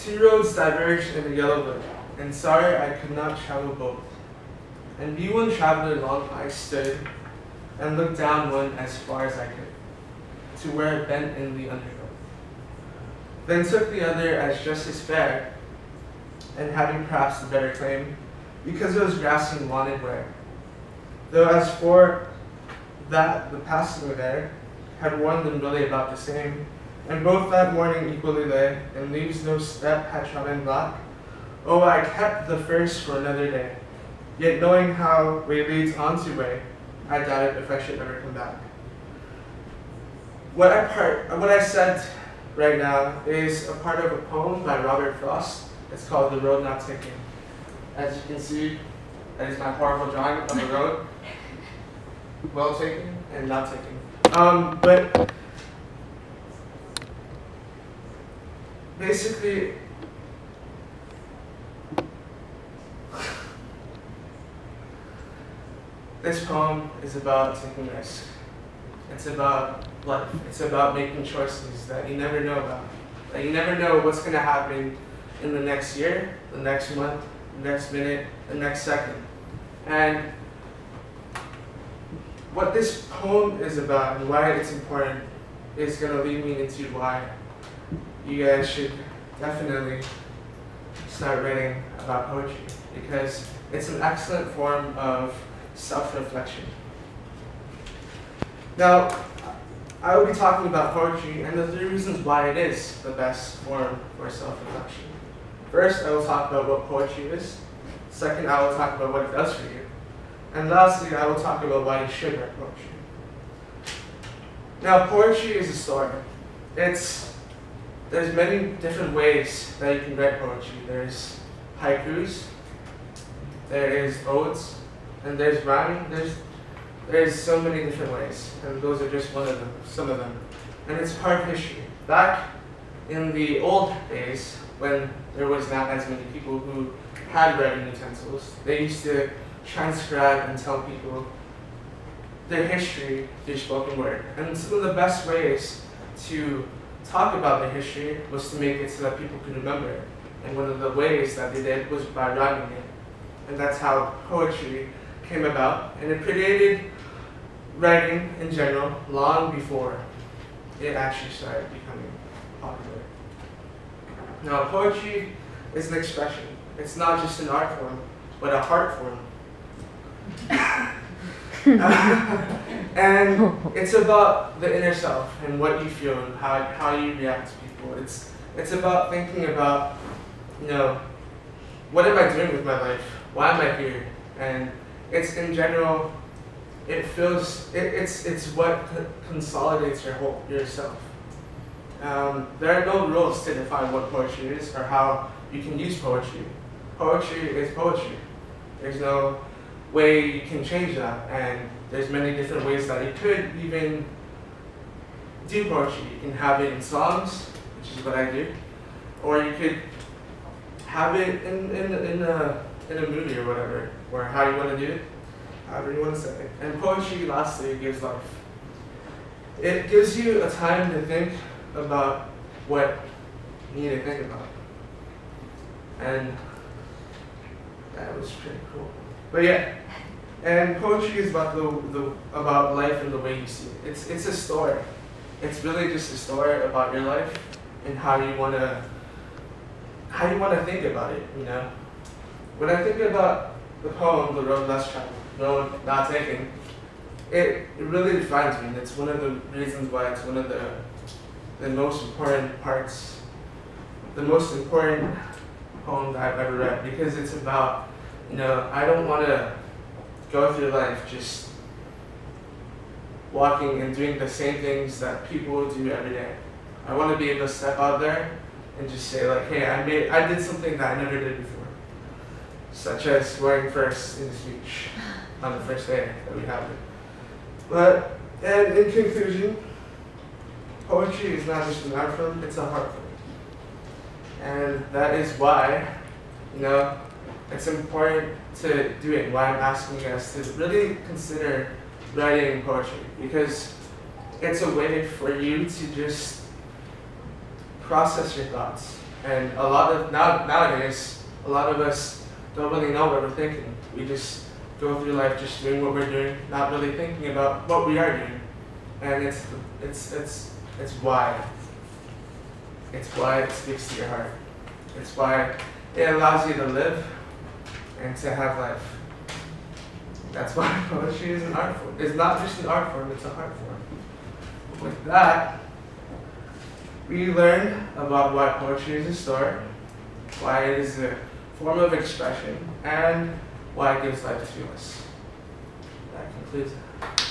Two roads diverged in the yellow wood, and sorry I could not travel both. And be one traveler long I stood, and looked down one as far as I could, to where it bent in the undergrowth. Then took the other as just as fair, and having perhaps the better claim, because it was grassy and wanted wear. Though as for that the passenger there had worn them really about the same, and both that morning equally lay, and leaves no step had trodden black. Oh, I kept the first for another day, yet knowing how way leads on to way, I doubted if I should ever come back. What I said right now is a part of a poem by Robert Frost. It's called The Road Not Taken. As you can see, that is my horrible drawing of the road. Well taken and not taken. But basically, this poem is about taking risks. It's about life. It's about making choices that you never know about. That you never know what's going to happen in the next year, the next month, the next minute, the next second. And what this poem is about and why it's important is going to lead me into why you guys should definitely start writing about poetry, because it's an excellent form of self-reflection. Now, I will be talking about poetry and the 3 reasons why it is the best form for self-reflection. First, I will talk about what poetry is. Second, I will talk about what it does for you. And lastly, I will talk about why you should write poetry. Now, poetry is a story. There's many different ways that you can write poetry. There's haikus, there is odes, and there's rhyming. There's so many different ways, and those are just some of them. And it's part of history. Back in the old days, when there was not as many people who had writing utensils, they used to transcribe and tell people their history through spoken word. And some of the best ways to talk about their history was to make it so that people could remember it. And one of the ways that they did was by rhyming it. And that's how poetry came about. And it predated writing in general long before it actually started becoming popular. Now, poetry is an expression. It's not just an art form, but a heart form. And it's about the inner self and what you feel and how you react to people. It's about thinking about, what am I doing with my life? Why am I here? And it's in general, it's what consolidates yourself. There are no rules to define what poetry is or how you can use poetry. Poetry is poetry. There's no way you can change that, and there's many different ways that you could even do poetry. You can have it in songs, which is what I do, or you could have it in a movie or whatever, or how you want to do it, however you want to say it. And poetry, lastly, gives life. It gives you a time to think about what you need to think about. And that was pretty cool. But yeah, and poetry is about about life and the way you see it. It's a story. It's really just a story about your life and how you wanna think about it. When I think about the poem, The Road Less Traveled, Road Not Taken, it really defines me. And it's one of the reasons why it's one of the most important parts, the most important poem that I've ever read, because it's about, I don't want to go through life just walking and doing the same things that people do every day. I want to be able to step out there and just say like, hey, I did something that I never did before, such as wearing first in the speech on the first day that we have it. And in conclusion, poetry is not just an art form, it's a heart form. And that is why, it's important to do it, why I'm asking you guys to really consider writing poetry, because it's a way for you to just process your thoughts And nowadays, a lot of us don't really know what we're thinking. We just go through life just doing what we're doing, not really thinking about what we are doing. And it's why. It's why it speaks to your heart. It's why it allows you to live and to have life. That's why poetry is an art form. It's not just an art form, it's an art form. With that, we learned about why poetry is a story, why it is a form of expression, and why it gives life to us. That concludes it.